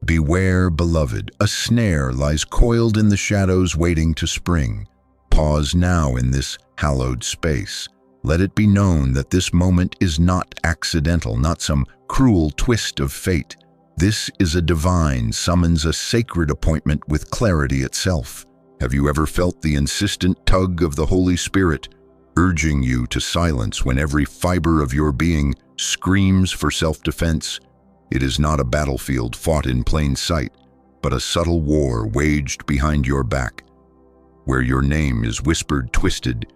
Beware, beloved, a snare lies coiled in the shadows waiting to spring. Pause now in this hallowed space. Let it be known that this moment is not accidental, not some cruel twist of fate. This is a divine summons, a sacred appointment with clarity itself. Have you ever felt the insistent tug of the Holy Spirit, urging you to silence when every fiber of your being screams for self-defense? It is not a battlefield fought in plain sight, but a subtle war waged behind your back, where your name is whispered, twisted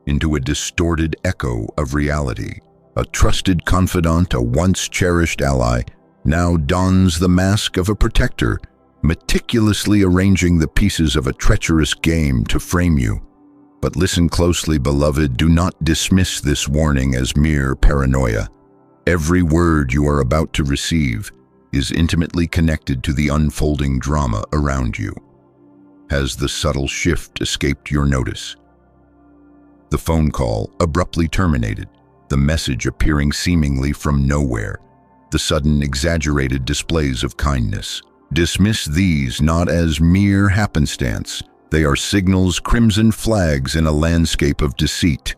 into a distorted echo of reality. A trusted confidant, a once cherished ally, now dons the mask of a protector, meticulously arranging the pieces of a treacherous game to frame you. But listen closely, beloved, do not dismiss this warning as mere paranoia. Every word you are about to receive is intimately connected to the unfolding drama around you. Has the subtle shift escaped your notice? The phone call abruptly terminated, the message appearing seemingly from nowhere, the sudden exaggerated displays of kindness. Dismiss these not as mere happenstance. They are signals, crimson flags in a landscape of deceit.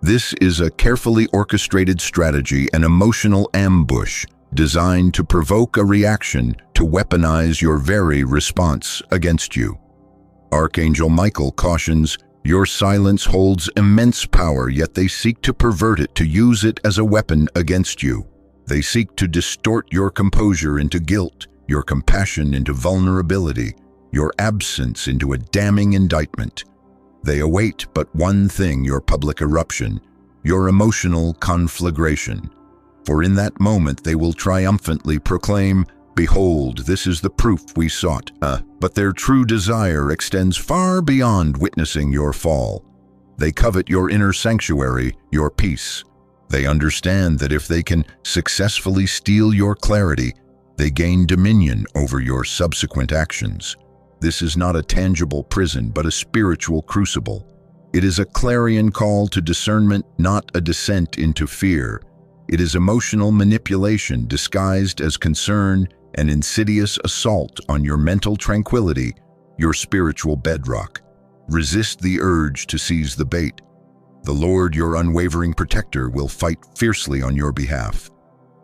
This is a carefully orchestrated strategy, an emotional ambush designed to provoke a reaction, to weaponize your very response against you. Archangel Michael cautions, your silence holds immense power, yet they seek to pervert it, to use it as a weapon against you. They seek to distort your composure into guilt, your compassion into vulnerability, your absence into a damning indictment. They await but one thing: your public eruption, your emotional conflagration. For in that moment they will triumphantly proclaim, "Behold, this is the proof we sought." But their true desire extends far beyond witnessing your fall. They covet your inner sanctuary, your peace. They understand that if they can successfully steal your clarity, they gain dominion over your subsequent actions. This is not a tangible prison, but a spiritual crucible. It is a clarion call to discernment, not a descent into fear. It is emotional manipulation disguised as concern, an insidious assault on your mental tranquility, your spiritual bedrock. Resist the urge to seize the bait. The Lord, your unwavering protector, will fight fiercely on your behalf.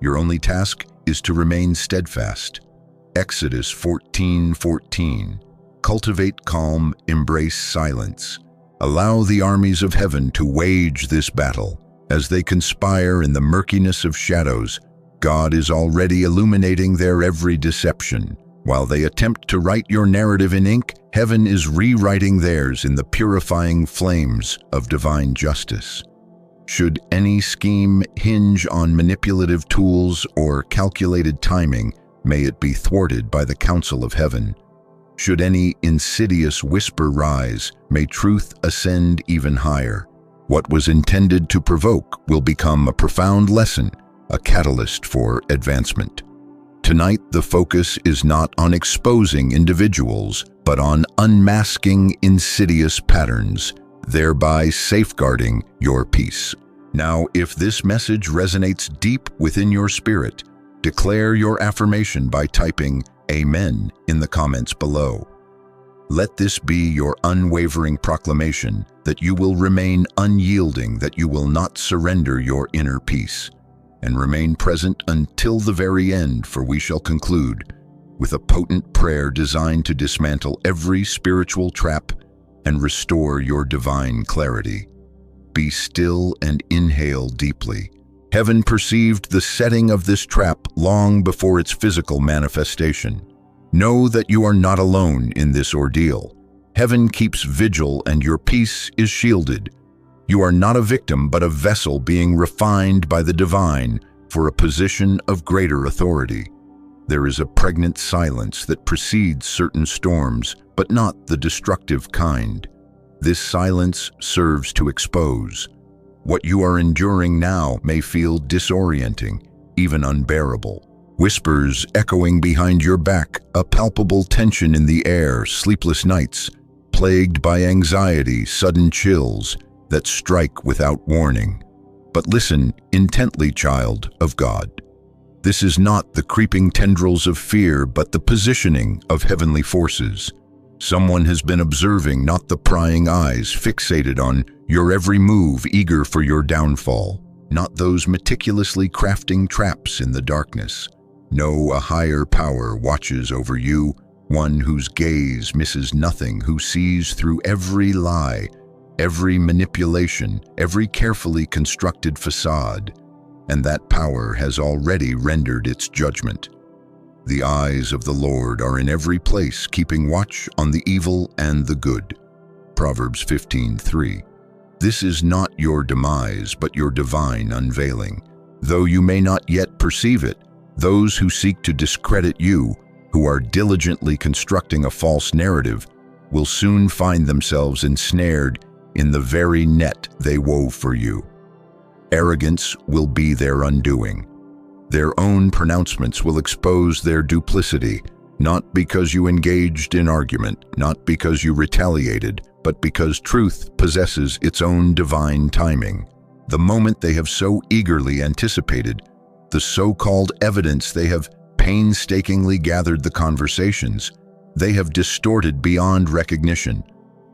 Your only task is to remain steadfast. Exodus 14:14. Cultivate calm, embrace silence. Allow the armies of heaven to wage this battle. As they conspire in the murkiness of shadows, God is already illuminating their every deception. While they attempt to write your narrative in ink, heaven is rewriting theirs in the purifying flames of divine justice. Should any scheme hinge on manipulative tools or calculated timing, may it be thwarted by the counsel of heaven. Should any insidious whisper rise, may truth ascend even higher. What was intended to provoke will become a profound lesson, a catalyst for advancement. Tonight, the focus is not on exposing individuals, but on unmasking insidious patterns, thereby safeguarding your peace. Now, if this message resonates deep within your spirit, declare your affirmation by typing "Amen" in the comments below. Let this be your unwavering proclamation that you will remain unyielding, that you will not surrender your inner peace, and remain present until the very end, for we shall conclude with a potent prayer designed to dismantle every spiritual trap and restore your divine clarity. Be still and inhale deeply. Heaven perceived the setting of this trap long before its physical manifestation. Know that you are not alone in this ordeal. Heaven keeps vigil and your peace is shielded. You are not a victim, but a vessel being refined by the divine for a position of greater authority. There is a pregnant silence that precedes certain storms, but not the destructive kind. This silence serves to expose. What you are enduring now may feel disorienting, even unbearable. Whispers echoing behind your back, a palpable tension in the air, sleepless nights, plagued by anxiety, sudden chills that strike without warning. But listen intently, child of God. This is not the creeping tendrils of fear, but the positioning of heavenly forces. Someone has been observing, not the prying eyes fixated on your every move, eager for your downfall, not those meticulously crafting traps in the darkness. No, a higher power watches over you, one whose gaze misses nothing, who sees through every lie, every manipulation, every carefully constructed facade, and that power has already rendered its judgment. The eyes of the Lord are in every place, keeping watch on the evil and the good. Proverbs 15:3. This is not your demise, but your divine unveiling. Though you may not yet perceive it, those who seek to discredit you, who are diligently constructing a false narrative, will soon find themselves ensnared in the very net they wove for you. Arrogance will be their undoing. Their own pronouncements will expose their duplicity, not because you engaged in argument, not because you retaliated, but because truth possesses its own divine timing. The moment they have so eagerly anticipated, the so-called evidence they have painstakingly gathered, the conversations they have distorted beyond recognition,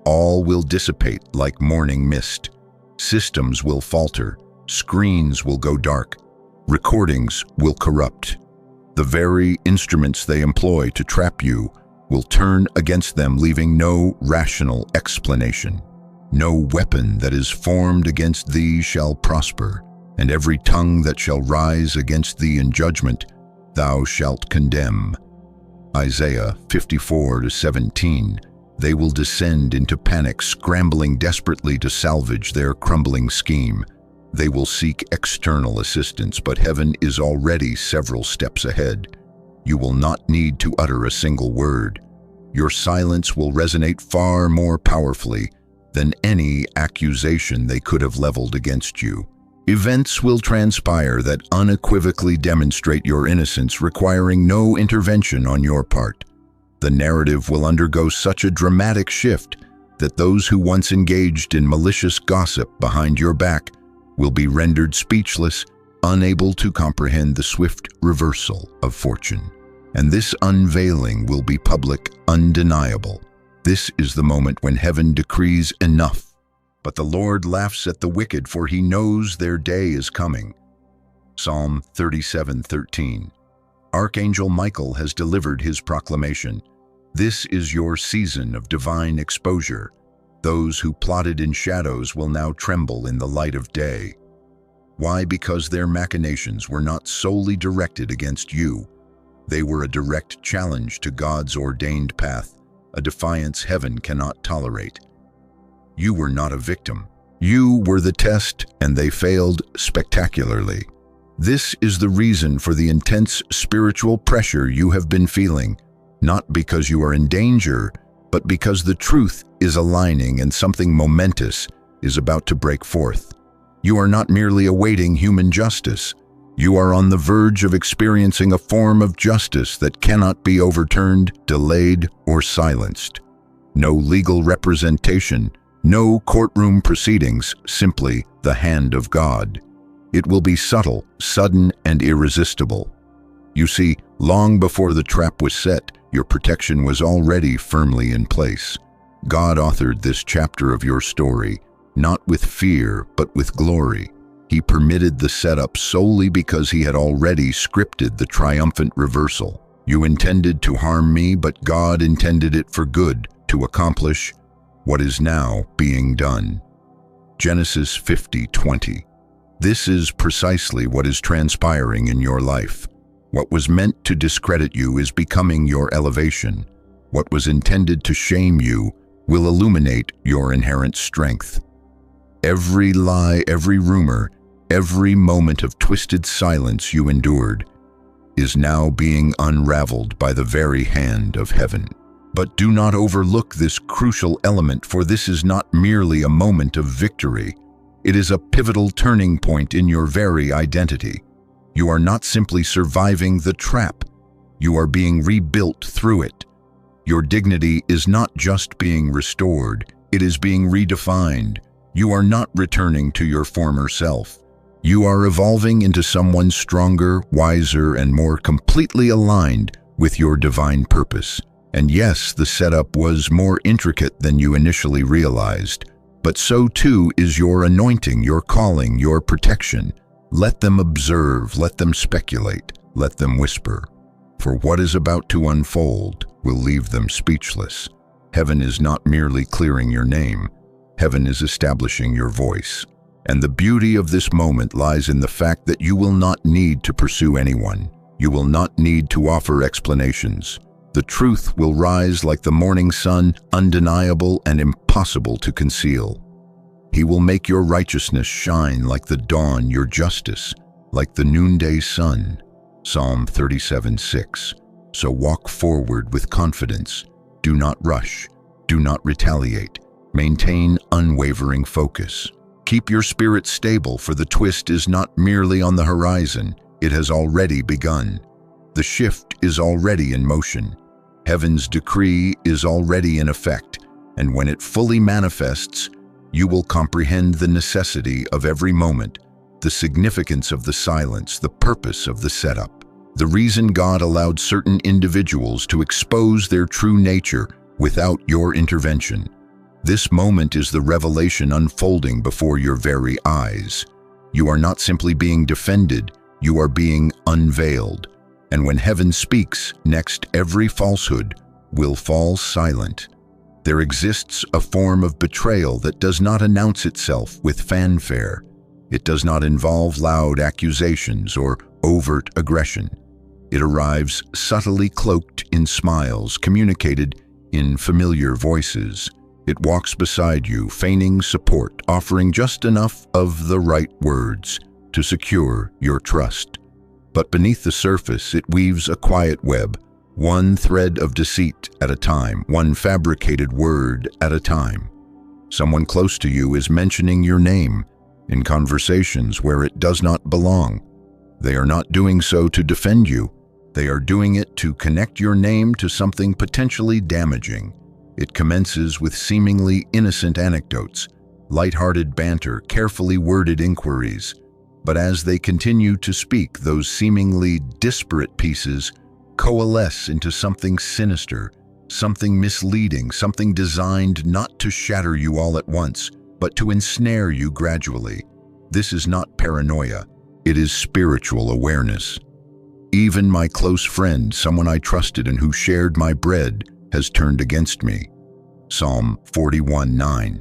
all will dissipate like morning mist. Systems will falter, screens will go dark, recordings will corrupt. The very instruments they employ to trap you will turn against them, leaving no rational explanation. No weapon that is formed against thee shall prosper, and every tongue that shall rise against thee in judgment thou shalt condemn. Isaiah 54:17. They will descend into panic, scrambling desperately to salvage their crumbling scheme. They will seek external assistance, but heaven is already several steps ahead. You will not need to utter a single word. Your silence will resonate far more powerfully than any accusation they could have leveled against you. Events will transpire that unequivocally demonstrate your innocence, requiring no intervention on your part. The narrative will undergo such a dramatic shift that those who once engaged in malicious gossip behind your back will be rendered speechless, unable to comprehend the swift reversal of fortune. And this unveiling will be public, undeniable. This is the moment when heaven decrees enough. But the Lord laughs at the wicked, for he knows their day is coming. Psalm 37:13. Archangel Michael has delivered his proclamation. This is your season of divine exposure. Those who plotted in shadows will now tremble in the light of day. Why? Because their machinations were not solely directed against you. They were a direct challenge to God's ordained path, a defiance heaven cannot tolerate. You were not a victim. You were the test, and they failed spectacularly. This is the reason for the intense spiritual pressure you have been feeling, not because you are in danger, but because the truth is aligning and something momentous is about to break forth. You are not merely awaiting human justice. You are on the verge of experiencing a form of justice that cannot be overturned, delayed, or silenced. No legal representation, no courtroom proceedings, simply the hand of God. It will be subtle, sudden, and irresistible. You see, long before the trap was set, your protection was already firmly in place. God authored this chapter of your story, not with fear, but with glory. He permitted the setup solely because he had already scripted the triumphant reversal. You intended to harm me, but God intended it for good, to accomplish what is now being done. Genesis 50:20. This is precisely what is transpiring in your life. What was meant to discredit you is becoming your elevation. What was intended to shame you will illuminate your inherent strength. Every lie, every rumor, every moment of twisted silence you endured is now being unraveled by the very hand of heaven. But do not overlook this crucial element, for this is not merely a moment of victory. It is a pivotal turning point in your very identity. You are not simply surviving the trap. You are being rebuilt through it. Your dignity is not just being restored, it is being redefined. You are not returning to your former self. You are evolving into someone stronger, wiser, and more completely aligned with your divine purpose. And yes, the setup was more intricate than you initially realized, but so too is your anointing, your calling, your protection. Let them observe, let them speculate, let them whisper. For what is about to unfold will leave them speechless. Heaven is not merely clearing your name, heaven is establishing your voice. And the beauty of this moment lies in the fact that you will not need to pursue anyone. You will not need to offer explanations. The truth will rise like the morning sun, undeniable and impossible to conceal. He will make your righteousness shine like the dawn, your justice, like the noonday sun. Psalm 37:6. So walk forward with confidence. Do not rush. Do not retaliate. Maintain unwavering focus. Keep your spirit stable, for the twist is not merely on the horizon, it has already begun. The shift is already in motion. Heaven's decree is already in effect, and when it fully manifests, you will comprehend the necessity of every moment, the significance of the silence, the purpose of the setup, the reason God allowed certain individuals to expose their true nature without your intervention. This moment is the revelation unfolding before your very eyes. You are not simply being defended, you are being unveiled. And when heaven speaks, next every falsehood will fall silent. There exists a form of betrayal that does not announce itself with fanfare. It does not involve loud accusations or overt aggression. It arrives subtly cloaked in smiles, communicated in familiar voices. It walks beside you, feigning support, offering just enough of the right words to secure your trust. But beneath the surface, it weaves a quiet web, one thread of deceit at a time, one fabricated word at a time. Someone close to you is mentioning your name in conversations where it does not belong. They are not doing so to defend you. They are doing it to connect your name to something potentially damaging. It commences with seemingly innocent anecdotes, light-hearted banter, carefully worded inquiries. But as they continue to speak, those seemingly disparate pieces coalesce into something sinister, something misleading, something designed not to shatter you all at once, but to ensnare you gradually. This is not paranoia, it is spiritual awareness. Even my close friend, someone I trusted and who shared my bread, has turned against me. Psalm 41:9.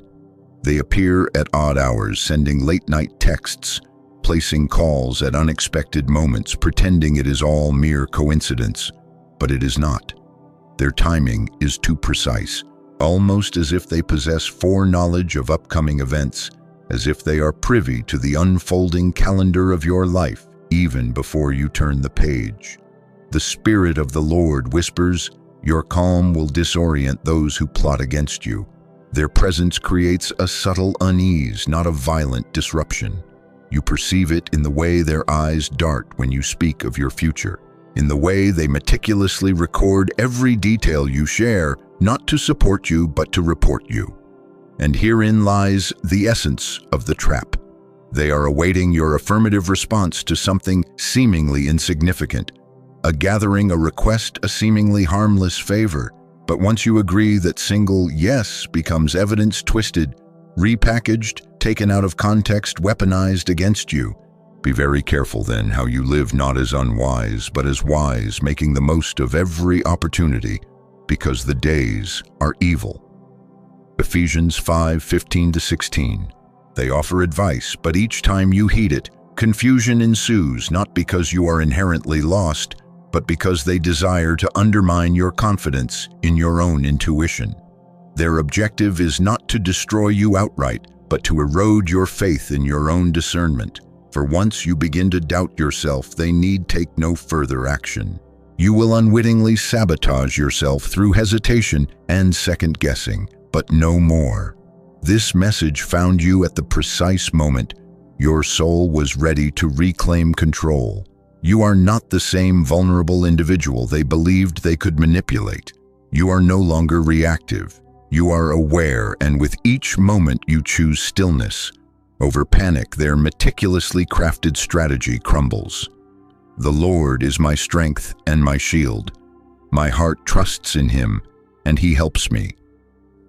They appear at odd hours, sending late-night texts, placing calls at unexpected moments, pretending it is all mere coincidence. But it is not. Their timing is too precise, almost as if they possess foreknowledge of upcoming events, as if they are privy to the unfolding calendar of your life, even before you turn the page. The Spirit of the Lord whispers, "Your calm will disorient those who plot against you." Their presence creates a subtle unease, not a violent disruption. You perceive it in the way their eyes dart when you speak of your future, in the way they meticulously record every detail you share, not to support you, but to report you. And herein lies the essence of the trap. They are awaiting your affirmative response to something seemingly insignificant, a gathering, a request, a seemingly harmless favor. But once you agree, that single yes becomes evidence twisted, repackaged, taken out of context, weaponized against you. Be very careful then how you live, not as unwise, but as wise, making the most of every opportunity, because the days are evil. Ephesians 5:15-16. They offer advice, but each time you heed it, confusion ensues, not because you are inherently lost, but because they desire to undermine your confidence in your own intuition. Their objective is not to destroy you outright, but to erode your faith in your own discernment. For once you begin to doubt yourself, they need take no further action. You will unwittingly sabotage yourself through hesitation and second-guessing, but no more. This message found you at the precise moment your soul was ready to reclaim control. You are not the same vulnerable individual they believed they could manipulate. You are no longer reactive. You are aware, and with each moment you choose stillness, Over panic, their meticulously crafted strategy crumbles. The Lord is my strength and my shield. My heart trusts in him, and he helps me.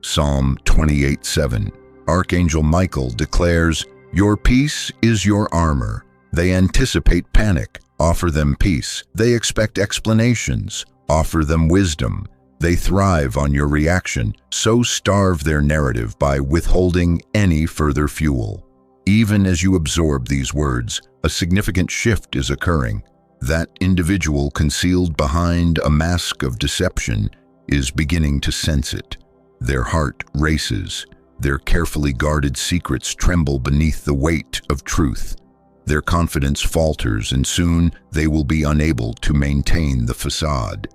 Psalm 28:7. Archangel Michael declares, "Your peace is your armor." They anticipate panic, offer them peace. They expect explanations, offer them wisdom. They thrive on your reaction, so starve their narrative by withholding any further fuel. Even as you absorb these words, a significant shift is occurring. That individual concealed behind a mask of deception is beginning to sense it. Their heart races. Their carefully guarded secrets tremble beneath the weight of truth. Their confidence falters, and soon they will be unable to maintain the facade.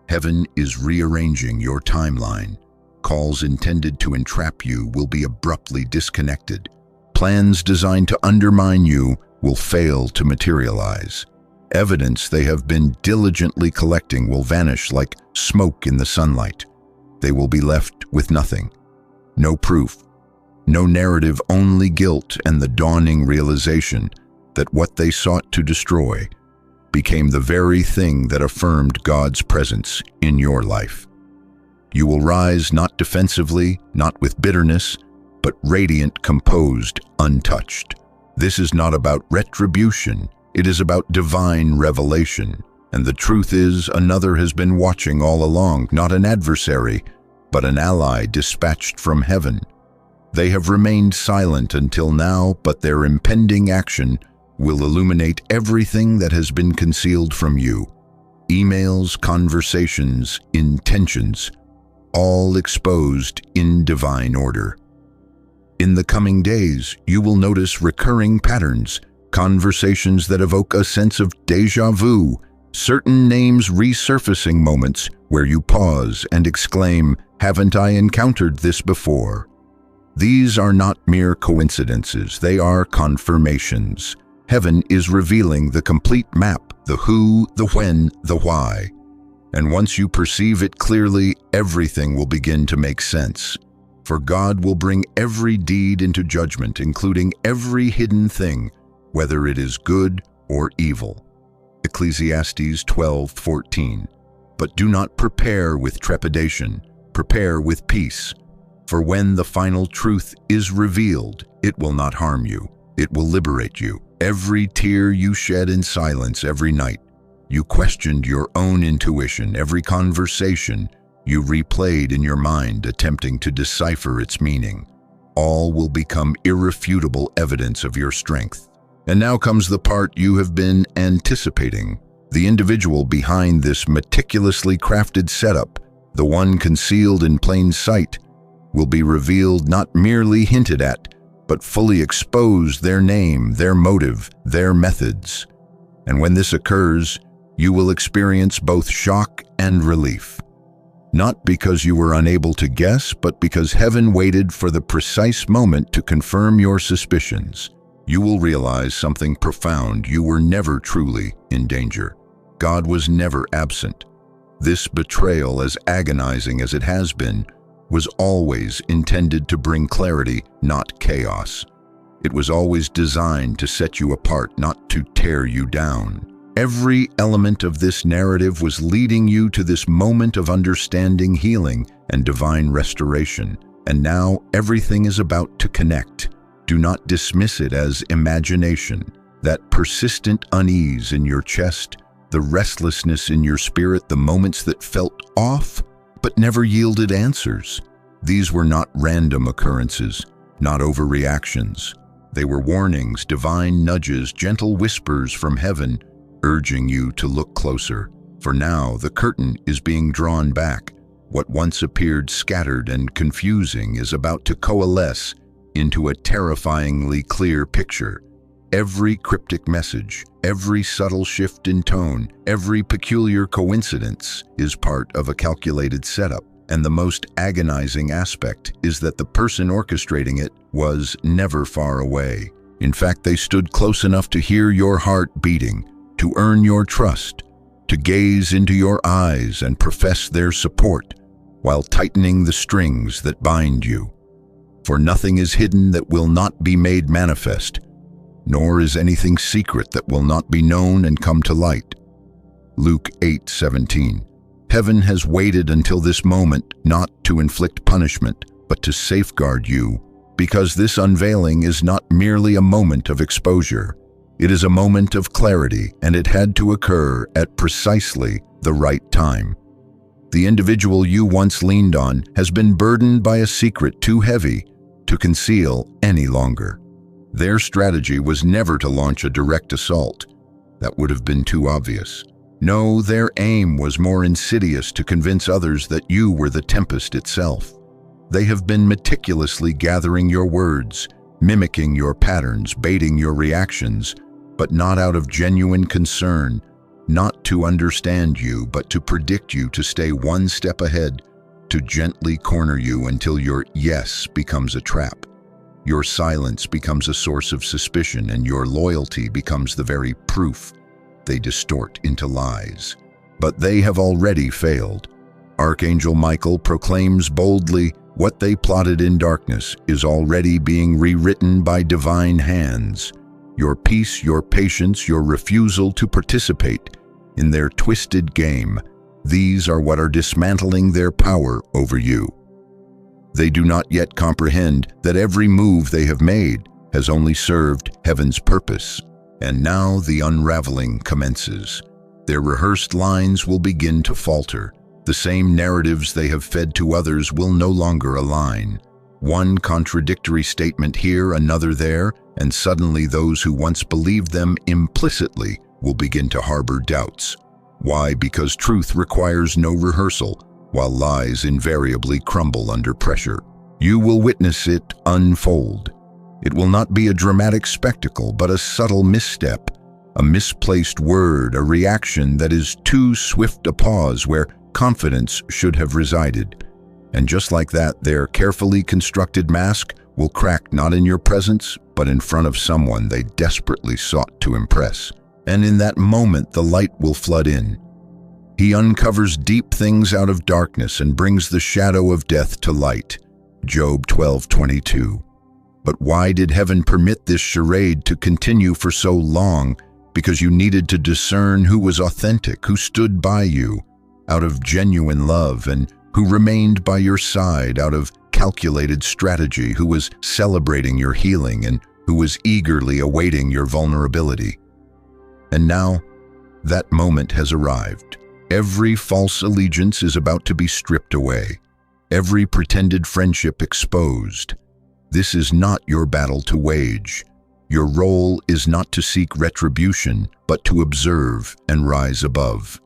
Heaven is rearranging your timeline. Calls intended to entrap you will be abruptly disconnected. Plans designed to undermine you will fail to materialize. Evidence they have been diligently collecting will vanish like smoke in the sunlight. They will be left with nothing. No proof, no narrative, only guilt and the dawning realization that what they sought to destroy became the very thing that affirmed God's presence in your life. You will rise not defensively, not with bitterness, but radiant, composed, untouched. This is not about retribution. It is about divine revelation. And the truth is, another has been watching all along, not an adversary, but an ally dispatched from heaven. They have remained silent until now, but their impending action will illuminate everything that has been concealed from you. Emails, conversations, intentions, all exposed in divine order. In the coming days, you will notice recurring patterns, conversations that evoke a sense of déjà vu, certain names resurfacing, moments where you pause and exclaim, "Haven't I encountered this before?" These are not mere coincidences, they are confirmations. Heaven is revealing the complete map, the who, the when, the why. And once you perceive it clearly, everything will begin to make sense. For God will bring every deed into judgment, including every hidden thing, whether it is good or evil. Ecclesiastes 12:14. But do not prepare with trepidation, prepare with peace. For when the final truth is revealed, it will not harm you, it will liberate you. Every tear you shed in silence every night, you questioned your own intuition. Every conversation you replayed in your mind, attempting to decipher its meaning. All will become irrefutable evidence of your strength. And now comes the part you have been anticipating. The individual behind this meticulously crafted setup, the one concealed in plain sight, will be revealed, not merely hinted at, but fully exposed. Their name, their motive, their methods. And when this occurs, you will experience both shock and relief. Not because you were unable to guess, but because heaven waited for the precise moment to confirm your suspicions. You will realize something profound: you were never truly in danger. God was never absent. This betrayal, as agonizing as it has been, was always intended to bring clarity, not chaos. It was always designed to set you apart, not to tear you down. Every element of this narrative was leading you to this moment of understanding, healing, and divine restoration. And now everything is about to connect. Do not dismiss it as imagination. That persistent unease in your chest, the restlessness in your spirit, the moments that felt off but never yielded answers. These were not random occurrences, not overreactions. They were warnings, divine nudges, gentle whispers from heaven, urging you to look closer. For now, the curtain is being drawn back. What once appeared scattered and confusing is about to coalesce into a terrifyingly clear picture. Every cryptic message, every subtle shift in tone, every peculiar coincidence is part of a calculated setup. And the most agonizing aspect is that the person orchestrating it was never far away. In fact, they stood close enough to hear your heart beating, to earn your trust, to gaze into your eyes and profess their support, while tightening the strings that bind you. For nothing is hidden that will not be made manifest, nor is anything secret that will not be known and come to light. Luke 8:17. Heaven has waited until this moment not to inflict punishment, but to safeguard you, because this unveiling is not merely a moment of exposure. It is a moment of clarity, and it had to occur at precisely the right time. The individual you once leaned on has been burdened by a secret too heavy to conceal any longer. Their strategy was never to launch a direct assault. That would have been too obvious. No, their aim was more insidious, to convince others that you were the tempest itself. They have been meticulously gathering your words, mimicking your patterns, baiting your reactions, but not out of genuine concern, not to understand you, but to predict you, to stay one step ahead, to gently corner you until your yes becomes a trap. Your silence becomes a source of suspicion, and your loyalty becomes the very proof they distort into lies. But they have already failed. Archangel Michael proclaims boldly, what they plotted in darkness is already being rewritten by divine hands. Your peace, your patience, your refusal to participate in their twisted game, these are what are dismantling their power over you. They do not yet comprehend that every move they have made has only served heaven's purpose. And now the unraveling commences. Their rehearsed lines will begin to falter. The same narratives they have fed to others will no longer align. One contradictory statement here, another there, and suddenly those who once believed them implicitly will begin to harbor doubts. Why? Because truth requires no rehearsal, while lies invariably crumble under pressure. You will witness it unfold. It will not be a dramatic spectacle, but a subtle misstep, a misplaced word, a reaction that is too swift a pause where confidence should have resided. And just like that, their carefully constructed mask will crack not in your presence, but in front of someone they desperately sought to impress. And in that moment, the light will flood in. He uncovers deep things out of darkness and brings the shadow of death to light. Job 12:22. But why did heaven permit this charade to continue for so long? Because you needed to discern who was authentic, who stood by you out of genuine love, and who remained by your side out of calculated strategy, who was celebrating your healing and who was eagerly awaiting your vulnerability. And now, that moment has arrived. Every false allegiance is about to be stripped away, every pretended friendship exposed. This is not your battle to wage. Your role is not to seek retribution, but to observe and rise above.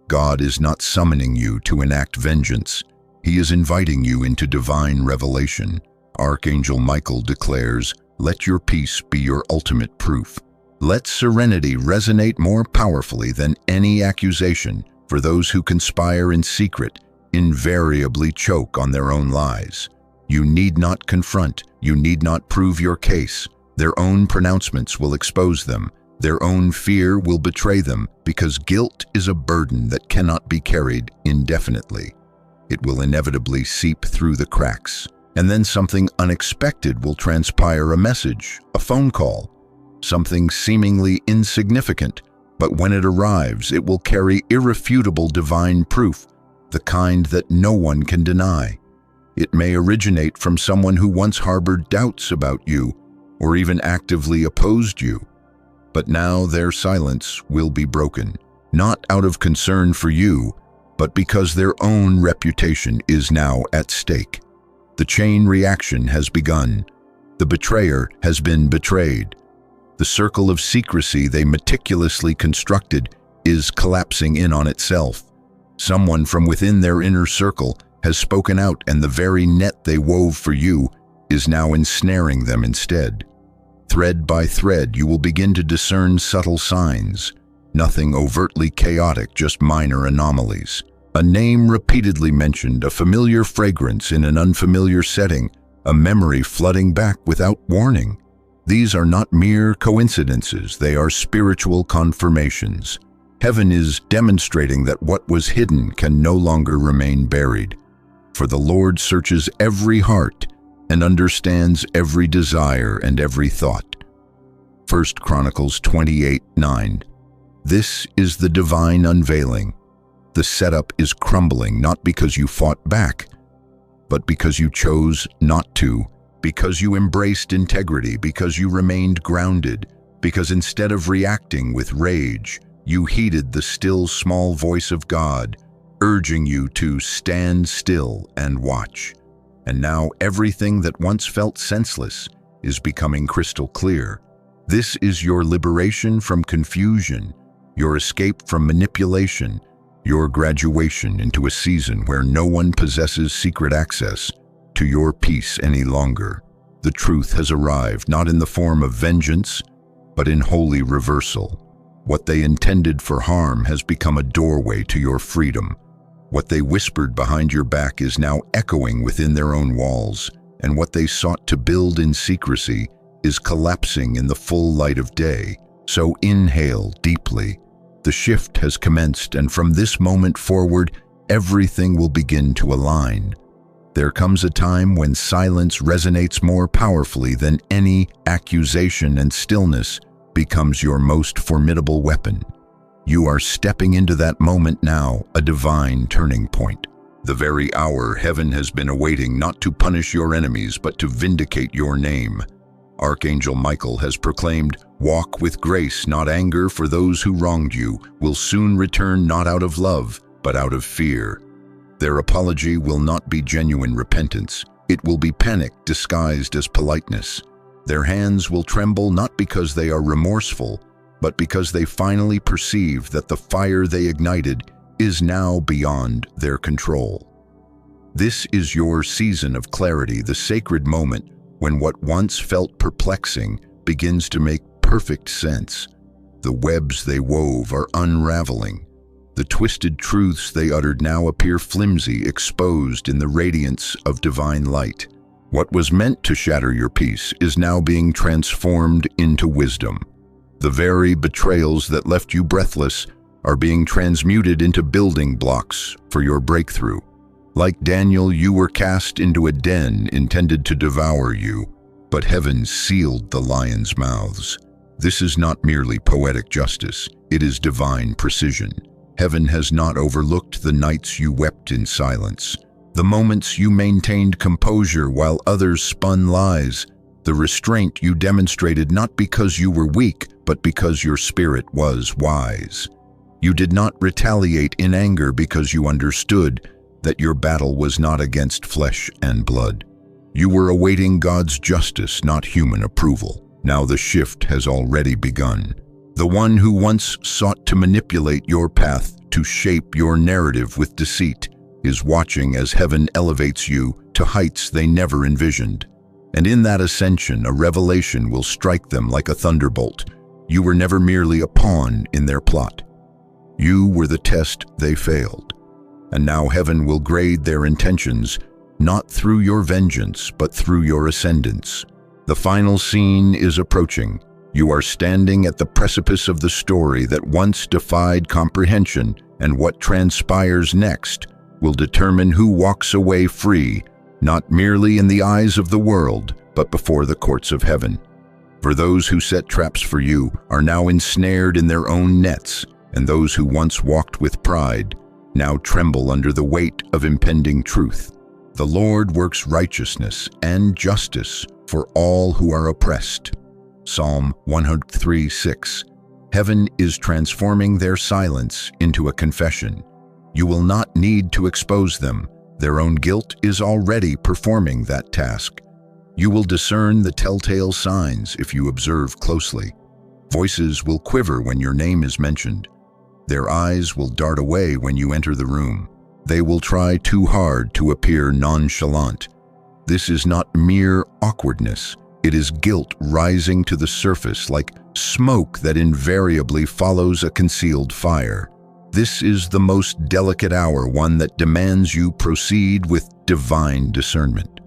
God is not summoning you to enact vengeance. He is inviting you into divine revelation. Archangel Michael declares, let your peace be your ultimate proof. Let serenity resonate more powerfully than any accusation, for those who conspire in secret invariably choke on their own lies. You need not confront, you need not prove your case. Their own pronouncements will expose them. Their own fear will betray them, because guilt is a burden that cannot be carried indefinitely. It will inevitably seep through the cracks. And then something unexpected will transpire, a message, a phone call, something seemingly insignificant, but when it arrives, it will carry irrefutable divine proof, the kind that no one can deny. It may originate from someone who once harbored doubts about you, or even actively opposed you. But now their silence will be broken, not out of concern for you, but because their own reputation is now at stake. The chain reaction has begun. The betrayer has been betrayed. The circle of secrecy they meticulously constructed is collapsing in on itself. Someone from within their inner circle has spoken out, and the very net they wove for you is now ensnaring them instead. Thread by thread, you will begin to discern subtle signs. Nothing overtly chaotic, just minor anomalies. A name repeatedly mentioned, a familiar fragrance in an unfamiliar setting, a memory flooding back without warning. These are not mere coincidences, they are spiritual confirmations. Heaven is demonstrating that what was hidden can no longer remain buried. For the Lord searches every heart, and understands every desire and every thought. 1 Chronicles 28:9. This is the divine unveiling. The setup is crumbling not because you fought back, but because you chose not to, because you embraced integrity, because you remained grounded, because instead of reacting with rage, you heeded the still small voice of God, urging you to stand still and watch. And now everything that once felt senseless is becoming crystal clear. This is your liberation from confusion, your escape from manipulation, your graduation into a season where no one possesses secret access to your peace any longer. The truth has arrived, not in the form of vengeance, but in holy reversal. What they intended for harm has become a doorway to your freedom. What they whispered behind your back is now echoing within their own walls, and what they sought to build in secrecy is collapsing in the full light of day. So inhale deeply. The shift has commenced, and from this moment forward, everything will begin to align. There comes a time when silence resonates more powerfully than any accusation, and stillness becomes your most formidable weapon. You are stepping into that moment now, a divine turning point. The very hour heaven has been awaiting, not to punish your enemies, but to vindicate your name. Archangel Michael has proclaimed, "Walk with grace, not anger, for those who wronged you will soon return, not out of love, but out of fear." Their apology will not be genuine repentance. It will be panic disguised as politeness. Their hands will tremble not because they are remorseful, but because they finally perceive that the fire they ignited is now beyond their control. This is your season of clarity, the sacred moment when what once felt perplexing begins to make perfect sense. The webs they wove are unraveling. The twisted truths they uttered now appear flimsy, exposed in the radiance of divine light. What was meant to shatter your peace is now being transformed into wisdom. The very betrayals that left you breathless are being transmuted into building blocks for your breakthrough. Like Daniel, you were cast into a den intended to devour you, but heaven sealed the lions' mouths. This is not merely poetic justice, it is divine precision. Heaven has not overlooked the nights you wept in silence, the moments you maintained composure while others spun lies, the restraint you demonstrated not because you were weak, but because your spirit was wise. You did not retaliate in anger because you understood that your battle was not against flesh and blood. You were awaiting God's justice, not human approval. Now the shift has already begun. The one who once sought to manipulate your path, to shape your narrative with deceit, is watching as heaven elevates you to heights they never envisioned. And in that ascension, a revelation will strike them like a thunderbolt. You were never merely a pawn in their plot. You were the test they failed. And now heaven will grade their intentions, not through your vengeance, but through your ascendance. The final scene is approaching. You are standing at the precipice of the story that once defied comprehension, and what transpires next will determine who walks away free, not merely in the eyes of the world, but before the courts of heaven. For those who set traps for you are now ensnared in their own nets, and those who once walked with pride now tremble under the weight of impending truth. The Lord works righteousness and justice for all who are oppressed. Psalm 103:6. Heaven is transforming their silence into a confession. You will not need to expose them. Their own guilt is already performing that task. You will discern the telltale signs if you observe closely. Voices will quiver when your name is mentioned. Their eyes will dart away when you enter the room. They will try too hard to appear nonchalant. This is not mere awkwardness. It is guilt rising to the surface like smoke that invariably follows a concealed fire. This is the most delicate hour, one that demands you proceed with divine discernment.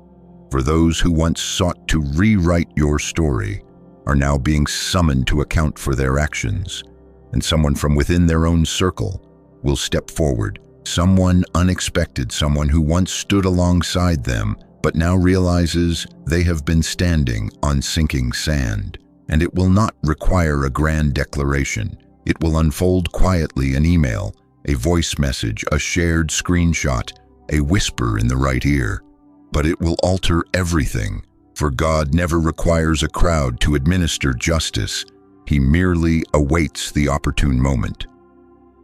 For those who once sought to rewrite your story are now being summoned to account for their actions. And someone from within their own circle will step forward, someone unexpected, someone who once stood alongside them, but now realizes they have been standing on sinking sand. And it will not require a grand declaration. It will unfold quietly: an email, a voice message, a shared screenshot, a whisper in the right ear. But it will alter everything, for God never requires a crowd to administer justice. He merely awaits the opportune moment.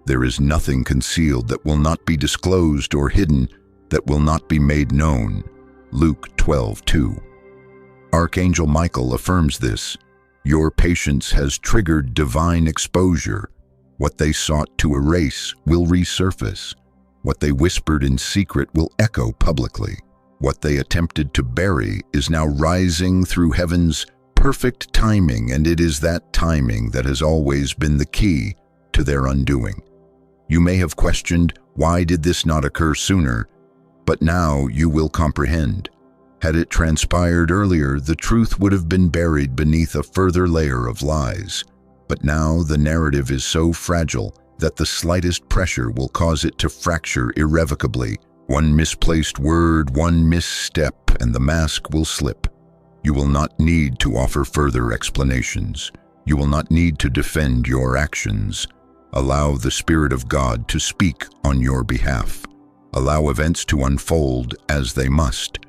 There is nothing concealed that will not be disclosed, or hidden that will not be made known. Luke 12:2. Archangel Michael affirms this. Your patience has triggered divine exposure. What they sought to erase will resurface. What they whispered in secret will echo publicly. What they attempted to bury is now rising through heaven's perfect timing, and it is that timing that has always been the key to their undoing. You may have questioned, why did this not occur sooner? But now you will comprehend. Had it transpired earlier, the truth would have been buried beneath a further layer of lies. But now the narrative is so fragile that the slightest pressure will cause it to fracture irrevocably. One misplaced word, one misstep, and the mask will slip. You will not need to offer further explanations. You will not need to defend your actions. Allow the Spirit of God to speak on your behalf. Allow events to unfold as they must.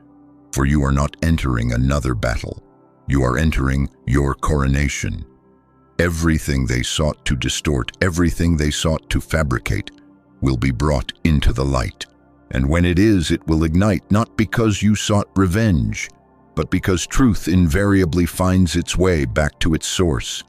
For you are not entering another battle. You are entering your coronation. Everything they sought to distort, everything they sought to fabricate, will be brought into the light. And when it is, it will ignite, not because you sought revenge, but because truth invariably finds its way back to its source.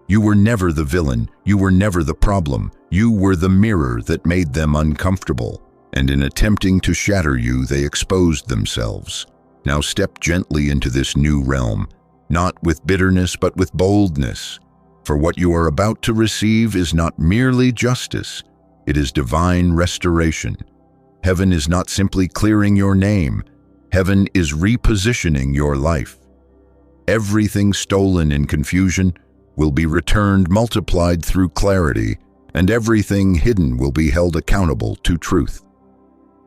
You were never the villain. You were never the problem. You were the mirror that made them uncomfortable. And in attempting to shatter you, they exposed themselves. Now step gently into this new realm, not with bitterness, but with boldness. For what you are about to receive is not merely justice, it is divine restoration. Heaven is not simply clearing your name, heaven is repositioning your life. Everything stolen in confusion will be returned multiplied through clarity, and everything hidden will be held accountable to truth.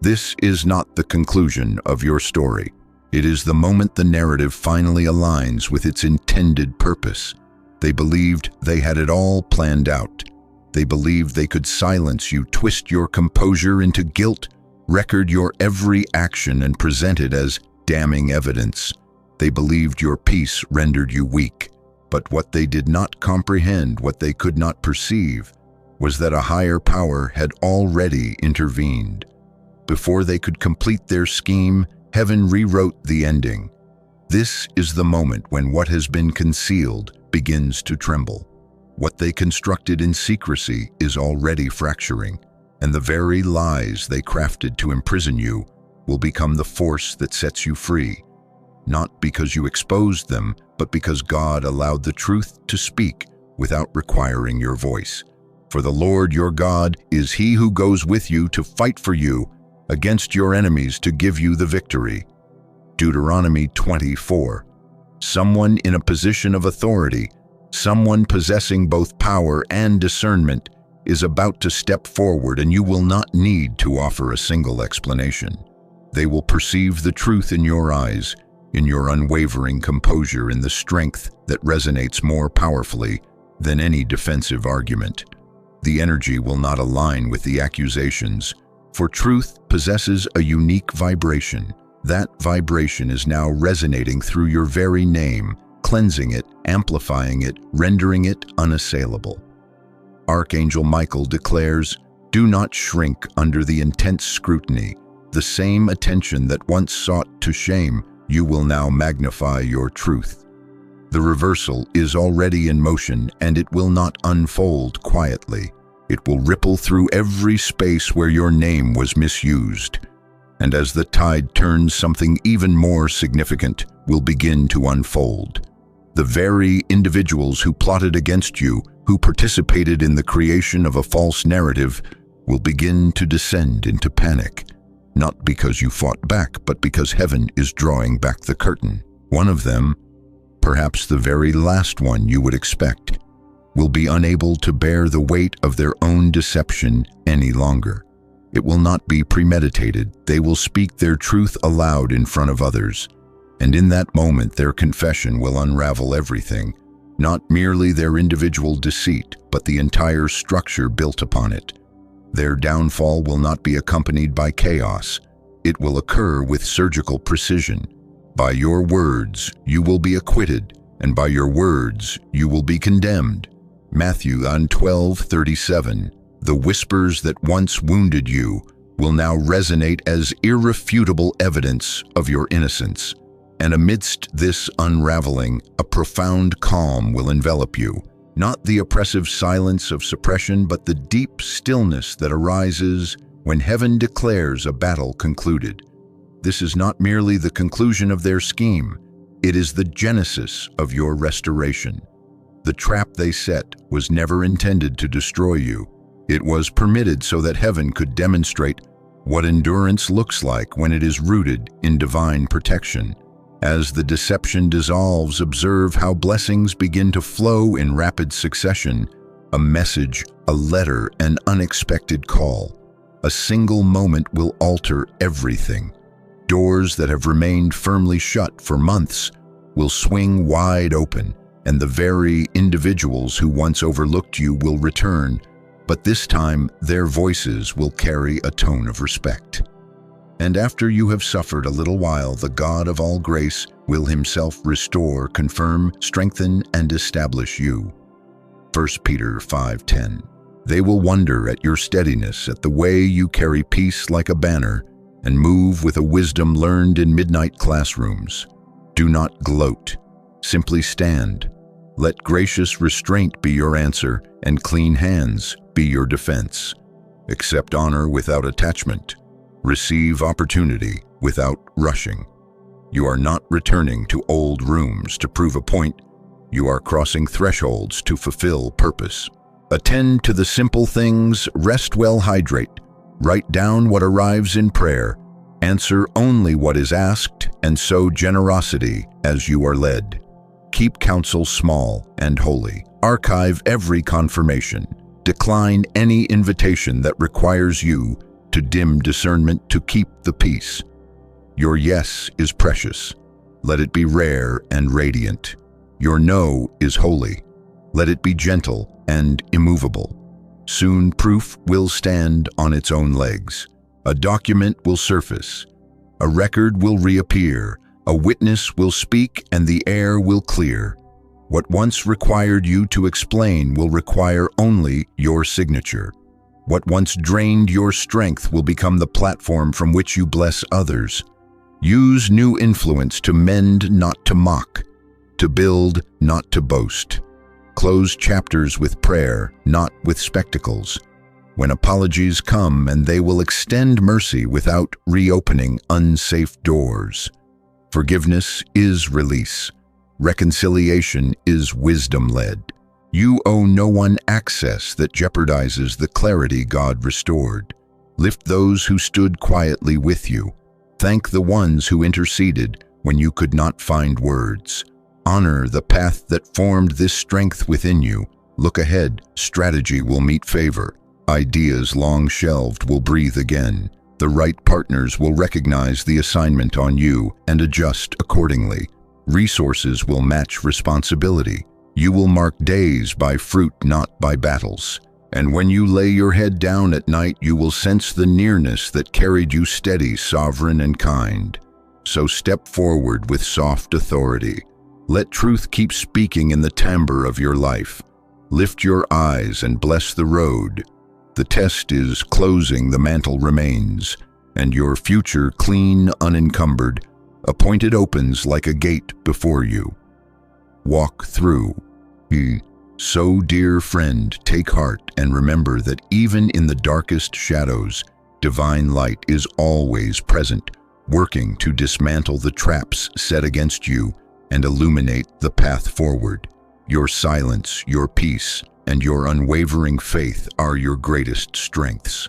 This is not the conclusion of your story. It is the moment the narrative finally aligns with its intended purpose. They believed they had it all planned out. They believed they could silence you, twist your composure into guilt, record your every action, and present it as damning evidence. They believed your peace rendered you weak. But what they did not comprehend, what they could not perceive, was that a higher power had already intervened. Before they could complete their scheme, heaven rewrote the ending. This is the moment when what has been concealed begins to tremble. What they constructed in secrecy is already fracturing, and the very lies they crafted to imprison you will become the force that sets you free. Not because you exposed them, but because God allowed the truth to speak without requiring your voice. For the Lord your God is He who goes with you to fight for you against your enemies to give you the victory. Deuteronomy 24. Someone in a position of authority, someone possessing both power and discernment, is about to step forward, and you will not need to offer a single explanation. They will perceive the truth in your eyes, in your unwavering composure, in the strength that resonates more powerfully than any defensive argument. The energy will not align with the accusations, for truth possesses a unique vibration. That vibration is now resonating through your very name, cleansing it, amplifying it, rendering it unassailable. Archangel Michael declares, "Do not shrink under the intense scrutiny. The same attention that once sought to shame, you will now magnify your truth." The reversal is already in motion, and it will not unfold quietly. It will ripple through every space where your name was misused. And as the tide turns, something even more significant will begin to unfold. The very individuals who plotted against you, who participated in the creation of a false narrative, will begin to descend into panic. Not because you fought back, but because heaven is drawing back the curtain. One of them, perhaps the very last one you would expect, will be unable to bear the weight of their own deception any longer. It will not be premeditated. They will speak their truth aloud in front of others. And in that moment, their confession will unravel everything, not merely their individual deceit, but the entire structure built upon it. Their downfall will not be accompanied by chaos. It will occur with surgical precision. By your words, you will be acquitted, and by your words, you will be condemned. Matthew 12:37. The whispers that once wounded you will now resonate as irrefutable evidence of your innocence. And amidst this unraveling, a profound calm will envelop you. Not the oppressive silence of suppression, but the deep stillness that arises when heaven declares a battle concluded. This is not merely the conclusion of their scheme, it is the genesis of your restoration. The trap they set was never intended to destroy you. It was permitted so that heaven could demonstrate what endurance looks like when it is rooted in divine protection. As the deception dissolves, observe how blessings begin to flow in rapid succession. A message, a letter, an unexpected call. A single moment will alter everything. Doors that have remained firmly shut for months will swing wide open, and the very individuals who once overlooked you will return, but this time their voices will carry a tone of respect. And after you have suffered a little while, the God of all grace will himself restore, confirm, strengthen, and establish you. 1 Peter 5:10. They will wonder at your steadiness, at the way you carry peace like a banner, and move with a wisdom learned in midnight classrooms. Do not gloat. Simply stand. Let gracious restraint be your answer, and clean hands be your defense. Accept honor without attachment. Receive opportunity without rushing. You are not returning to old rooms to prove a point. You are crossing thresholds to fulfill purpose. Attend to the simple things, rest well, hydrate. Write down what arrives in prayer. Answer only what is asked, and sow generosity as you are led. Keep counsel small and holy. Archive every confirmation. Decline any invitation that requires you to dim discernment to keep the peace. Your yes is precious. Let it be rare and radiant. Your no is holy. Let it be gentle and immovable. Soon proof will stand on its own legs. A document will surface. A record will reappear. A witness will speak and the air will clear. What once required you to explain will require only your signature. What once drained your strength will become the platform from which you bless others. Use new influence to mend, not to mock, to build, not to boast. Close chapters with prayer, not with spectacles. When apologies come, and they will extend mercy without reopening unsafe doors. Forgiveness is release. Reconciliation is wisdom-led. You owe no one access that jeopardizes the clarity God restored. Lift those who stood quietly with you. Thank the ones who interceded when you could not find words. Honor the path that formed this strength within you. Look ahead, strategy will meet favor. Ideas long shelved will breathe again. The right partners will recognize the assignment on you and adjust accordingly. Resources will match responsibility. You will mark days by fruit, not by battles. And when you lay your head down at night, you will sense the nearness that carried you steady, sovereign, and kind. So step forward with soft authority. Let truth keep speaking in the timbre of your life. Lift your eyes and bless the road. The test is closing, the mantle remains, and your future clean, unencumbered, appointed opens like a gate before you. Walk through. So, dear friend, take heart and remember that even in the darkest shadows, divine light is always present, working to dismantle the traps set against you and illuminate the path forward. Your silence, your peace, and your unwavering faith are your greatest strengths.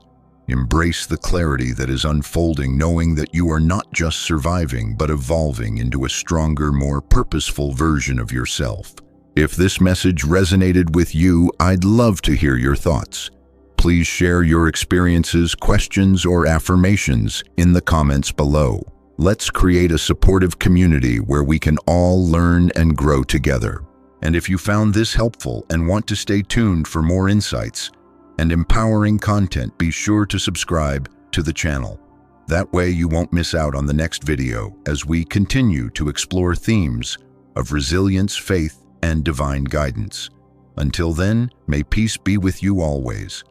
Embrace the clarity that is unfolding, knowing that you are not just surviving, but evolving into a stronger, more purposeful version of yourself. If this message resonated with you, I'd love to hear your thoughts. Please share your experiences, questions, or affirmations in the comments below. Let's create a supportive community where we can all learn and grow together. And if you found this helpful and want to stay tuned for more insights and empowering content, be sure to subscribe to the channel. That way you won't miss out on the next video as we continue to explore themes of resilience, faith, and divine guidance. Until then, may peace be with you always.